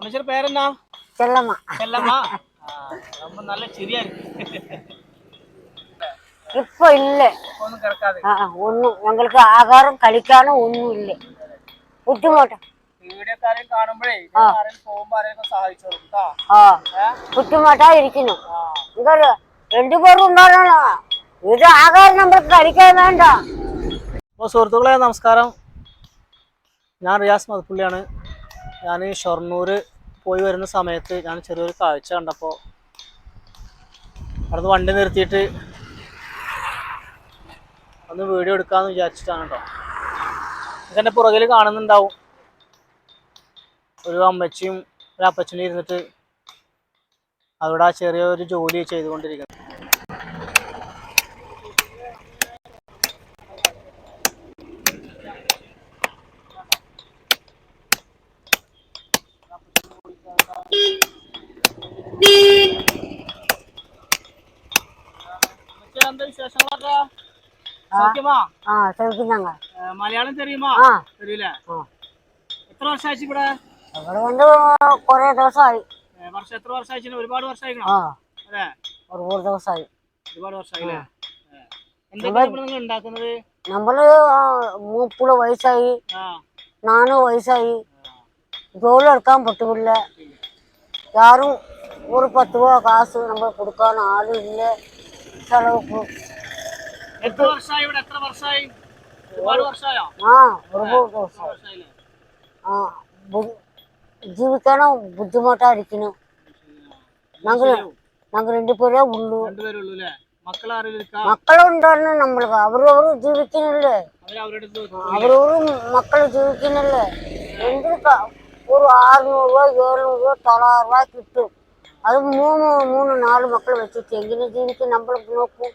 അമ്മച്ചിയുടെ പേരെന്നാ? ചെല്ലമ്മ. ചെല്ലമ്മ. നല്ല ചിരിയായിരിക്കും. ഇപ്പൊ ഇല്ല, ഒന്നും കിടക്കാതെ ഒന്നും ഞങ്ങൾക്ക് ആഹാരം കഴിക്കാനോ ഒന്നും ഇല്ല. ബുദ്ധിമുട്ട്. വീഡിയോക്കാരെയും കാണുമ്പോഴേ പോകുമ്പോ ആരെയൊക്കെ സഹായിച്ചോളും. ബുദ്ധിമുട്ടാ ഇരിക്കുന്നു. രണ്ടുപേരും ഉണ്ടാകണോ? ഇത് ആഹാരം നമ്മൾക്ക് കഴിക്കാൻ വേണ്ട. അപ്പോൾ സുഹൃത്തുക്കളെ നമസ്കാരം, ഞാൻ റിയാസ് മദപ്പുള്ളിയാണ്. ഞാൻ ഷൊർണൂർ പോയി വരുന്ന സമയത്ത് ഞാൻ ചെറിയൊരു കാഴ്ച കണ്ടപ്പോൾ അവിടുന്ന് വണ്ടി നിർത്തിയിട്ട് ഒന്ന് വീഡിയോ എടുക്കാമെന്ന് വിചാരിച്ചിട്ടാണ് കേട്ടോ. എൻ്റെ പുറകിൽ കാണുന്നുണ്ടാവും ഒരു അമ്മച്ചിയും ഒരു അപ്പച്ചനും ഇരുന്നിട്ട് അവിടെ ആ ചെറിയൊരു ജോലി ചെയ്തുകൊണ്ടിരിക്കുന്നത്. മലയാളം தெரியுமா? தெரியல. എത്ര വർഷമായി ഇവിടെ? കൊറേ ദിവസമായി. എത്ര വർഷമായി? ഒരുപാട് വർഷമായി. അതെ, ഒരുപാട് ദിവസമായി. ഒരുപാട് വർഷമായി. എന്തൊക്കെയാണ് ഉണ്ടാക്കുന്നത്? നമ്മള് 30 വയസ്സായി, 4 വയസ്സായി. ജോലി എടുക്കാൻ പറ്റില്ല. யாரும் ஒரு 10 ரூபா காசு நம்ம கொடுக்கான ஆளு இல்லை. செலவுக்கு. എത്ര വർഷമായി ഇവിടെ? എത്ര വർഷമായി? ഒരുപാട് വർഷമായോ? ഒരുപാട് വർഷമായി. ജീവിക്കാനോ ബുദ്ധിമുട്ടാ ഇരിക്കുന്നു. ഞങ്ങൾ 2 പേരേ ഉള്ളൂ. മക്കളുണ്ടായിരുന്നു നമ്മൾക്ക്. അവരവര് ജീവിക്കുന്നില്ലേ, അവരവര് മക്കള് ജീവിക്കുന്നില്ലേ. എന്തിനാ ഒരു 600 രൂപ 700 രൂപ തൊള്ളായിരം രൂപ കിട്ടും. അത് 3-4 മക്കൾ വെച്ചിട്ട് എങ്ങനെ ജീവിക്കും? നമ്മൾക്ക് നോക്കും.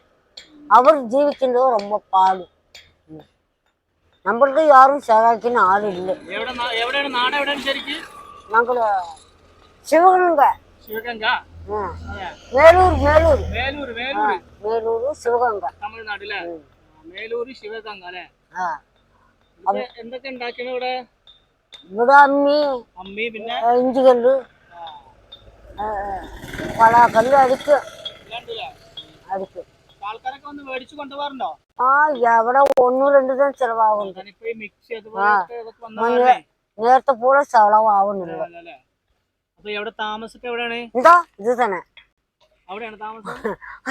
അവർ ജീവിക്കുന്നത് ரொம்ப പാട്. നമ്മൾക്ക് യാരും സഹായിക്കുന്ന ആളില്ല. ഞങ്ങള് ശിവഗംഗ, മേലൂർ ശിവഗംഗ, തമിഴ്നാട്ടിലെ മേലൂർ ശിവഗംഗ അല്ലേ? എന്തൊക്കെ ഉണ്ടാക്കിയത് ഇവിടെ? ഇവിടെ അമ്മി, പിന്നെ ഇഞ്ചിക്കല്ല്, പലാക്കല്ല് അടിക്കും. ആൾക്കാരൊക്കെ വന്ന് മേടിച്ചു കൊണ്ടുപോകാറുണ്ടോ? എവിടെ 1-2 ചെലവാകുന്നു. നേരത്തെ പോലെ ചെലവാകുന്നില്ല. അപ്പൊ എവിടെ താമസമൊക്കെ എവിടെയാണ്? എന്താ ഇത് തന്നെ, അവിടെയാണ് താമസം.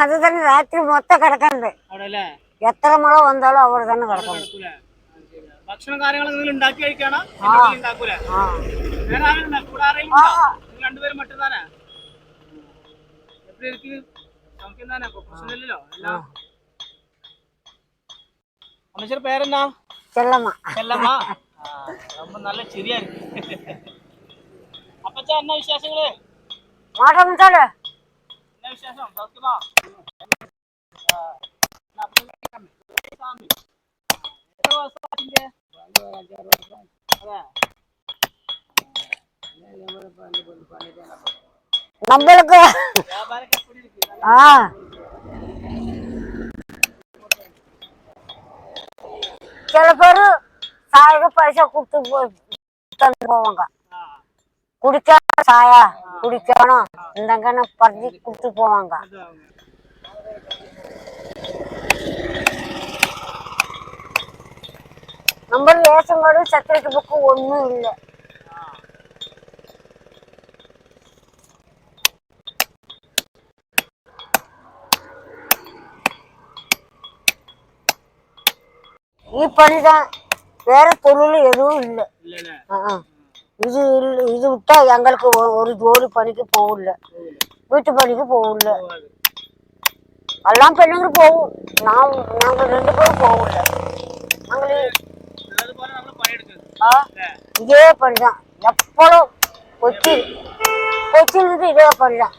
അത് തന്നെ രാത്രി മൊത്തം കിടക്കണ്ടേ. എത്ര മഴ വന്നാലും അവിടെ തന്നെ കിടക്കണം. ഭക്ഷണം കാര്യങ്ങളൊക്കെ ഉണ്ടാക്കി കഴിക്കാണോ? രണ്ടുപേരും മറ്റുന്നാനാ? എപ്പി ഇരിക്കും? നമുക്കെന്താനാ പ്രൊഫഷണലിലോ? അമ്മച്ചിയുടെ പേരെന്നാ? ചെല്ലമ്മ. ചെല്ലമ്മ. നല്ല ചിരിയായിരിക്കും. അപ്പച്ചാ എന്നാ വിശേഷങ്ങള്? എന്നാ വിശേഷം? സൗഖ്യമാ? നമ്മൾക്ക് சில பேரு சாயக்கு பைசா கொடுத்து போவாங்க. குடிக்க சாயா குடிக்கணும் இந்தங்கன்னு பறிச்சு கொடுத்து போவாங்க. நம்ம ரேஷன் கார்டு செக்யூரிட்டி புக்கு ஒன்றும் இல்லை. ഈ പണിதான், வேற தொழில் எதுவும் இல்லை. இது விட்டா எங்களுக்கு ஒரு ஜோலி பணிக்கு போகல, வீட்டு பணிக்கு போகல. எல்லாம் பெண்ணுங்க போகும், நாங்கள் 2 பேரும் போகல. இதே பணிதான் எப்பளும். கொச்சியிலிருந்து இதே பணிதான்.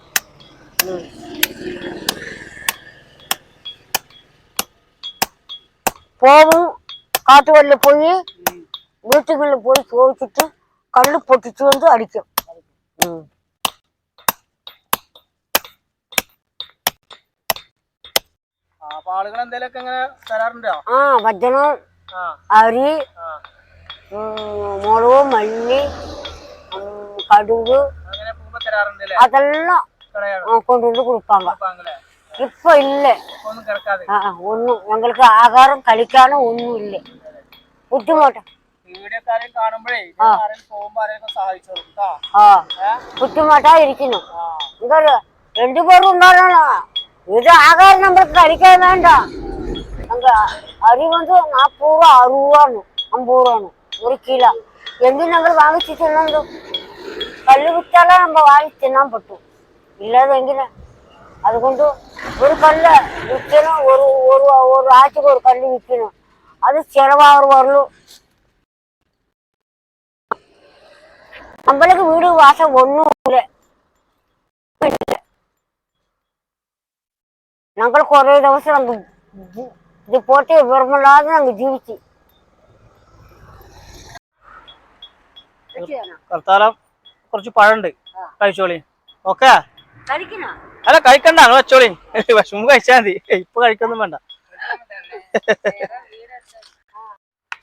போகும், காட்டு வழியில போய் வீட்டுக்குள்ள போய் போச்சுட்டு கல்லு பொட்டிச்சு வந்து அடிக்கும். ഭജനം, അരി, മുളക്, മല്ലി, കടുക് അതെല്ലാം കൊണ്ടുവന്ന് കൊടുപ്പാങ്ക. ഇപ്പൊ ഇല്ലേ, ഒന്നും ഞങ്ങൾക്ക് ആഹാരം കഴിക്കാനും ഒന്നുമില്ല, ബുദ്ധിമുട്ട്. ബുദ്ധിമുട്ടാ ഇരിക്കുന്നു. എന്താ രണ്ടുപേരും ഉണ്ടാകണോ? ഇത് ആഹാരം നമ്മൾക്ക് കഴിക്കാൻ വേണ്ട. അരി வந்து 40 ரூபா 60 ரூபான்னு 50 ரூபான்னு ஒரு கிலோ. எங்க நாங்கள் வாங்கி தின்னோம். கல்லு வித்தாலும் நம்ம வாங்கி தின்னாம பட்டும் இல்லாத எங்கே. അതുകൊണ്ട് ഒരു കല്ല് വിൽക്കണം, ഒരു ആഴ്ചക്ക് ഒരു കല്ല് വിൽക്കണം. അത് ചെലവാറുള്ളൂ. നമ്മൾക്ക് വീട് വാസം ഒന്നുമില്ല. ഞങ്ങൾ കുറേ ദിവസം ഇത് പോട്ടെ വെറുമല്ലാതെ ഞങ്ങൾ ജീവിച്ചു. തൽക്കാലം കുറച്ച് പഴമുണ്ട്, കഴിച്ചോളി. ഓക്കെ, കഴിക്കണോ? അല്ല കഴിക്കണ്ട, നിങ്ങൾ വെച്ചോളി. വിഷമം കഴിച്ചാൽ മതി, ഇപ്പൊ കഴിക്കൊന്നും വേണ്ട.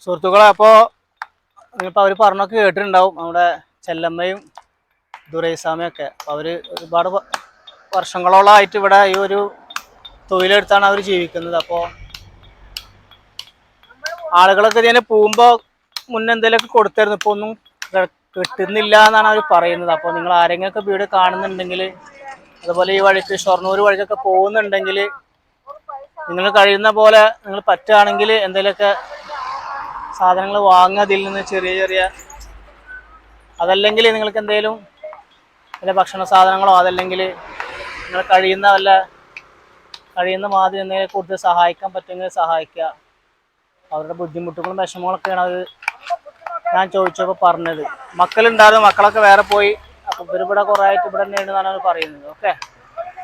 സുഹൃത്തുക്കളെ, അപ്പോ നിങ്ങളിപ്പോ അവര് പറഞ്ഞൊക്കെ കേട്ടിട്ടുണ്ടാവും, നമ്മുടെ ചെല്ലമ്മയും ദുരൈസാമയൊക്കെ. അവര് ഒരുപാട് വർഷങ്ങളോളമായിട്ട് ഇവിടെ ഈ ഒരു തൊഴിലെടുത്താണ് അവർ ജീവിക്കുന്നത്. അപ്പോൾ ആളുകളൊക്കെ ഇതിനെ പോകുമ്പോൾ മുന്നേ എന്തെങ്കിലുമൊക്കെ കൊടുത്തായിരുന്നു, ഇപ്പോൾ ഒന്നും കിട്ടുന്നില്ല എന്നാണ് അവർ പറയുന്നത്. അപ്പോൾ നിങ്ങൾ ആരെങ്കിലുമൊക്കെ വീട് കാണുന്നുണ്ടെങ്കിൽ, അതുപോലെ ഈ വഴിക്ക് ഷൊർണൂർ വഴിക്കൊക്കെ പോകുന്നുണ്ടെങ്കിൽ, നിങ്ങൾ കഴിയുന്ന പോലെ നിങ്ങൾ പറ്റുകയാണെങ്കിൽ എന്തെങ്കിലുമൊക്കെ സാധനങ്ങൾ വാങ്ങുക ഇതിൽ നിന്ന്, ചെറിയ ചെറിയ. അതല്ലെങ്കിൽ നിങ്ങൾക്ക് എന്തെങ്കിലും വല്ല ഭക്ഷണ സാധനങ്ങളോ, അതല്ലെങ്കിൽ നിങ്ങൾ കഴിയുന്ന മാതിരി എന്തെങ്കിലും കൊടുത്ത് സഹായിക്കാൻ പറ്റുമെങ്കിൽ സഹായിക്കുക. അവരുടെ ബുദ്ധിമുട്ടുകളും വിഷമങ്ങളൊക്കെയാണ് അത് ഞാൻ ചോദിച്ചപ്പോൾ പറഞ്ഞത്. മക്കളുണ്ടായിരുന്നു, മക്കളൊക്കെ വേറെ പോയി. അപ്പോൾ ഇവരിവിടെ കുറേ ആയിട്ട് ഇവിടെ തന്നെയാണെന്നാണ് അവർ പറയുന്നത്. ഓക്കെ,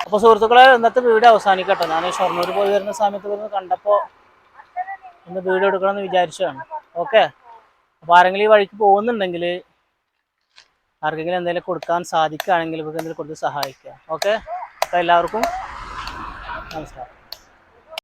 അപ്പോൾ സുഹൃത്തുക്കളെ, ഇന്നത്തെ വീഡിയോ അവസാനിക്കട്ടെ. ഞാൻ ഷൊർണൂർ പോയി വരുന്ന സമയത്ത് ഇവിടുന്ന് കണ്ടപ്പോൾ ഇന്ന് വീഡിയോ എടുക്കണമെന്ന് വിചാരിച്ചതാണ്. ഓക്കെ, അപ്പോൾ ആരെങ്കിലും ഈ വഴിക്ക് പോകുന്നുണ്ടെങ്കിൽ, ആർക്കെങ്കിലും എന്തെങ്കിലും കൊടുക്കാൻ സാധിക്കുകയാണെങ്കിൽ ഇവർക്ക് എന്തെങ്കിലും കൊടുത്ത് സഹായിക്കുക. ഓക്കെ, അപ്പോൾ എല്ലാവർക്കും നമസ്കാരം.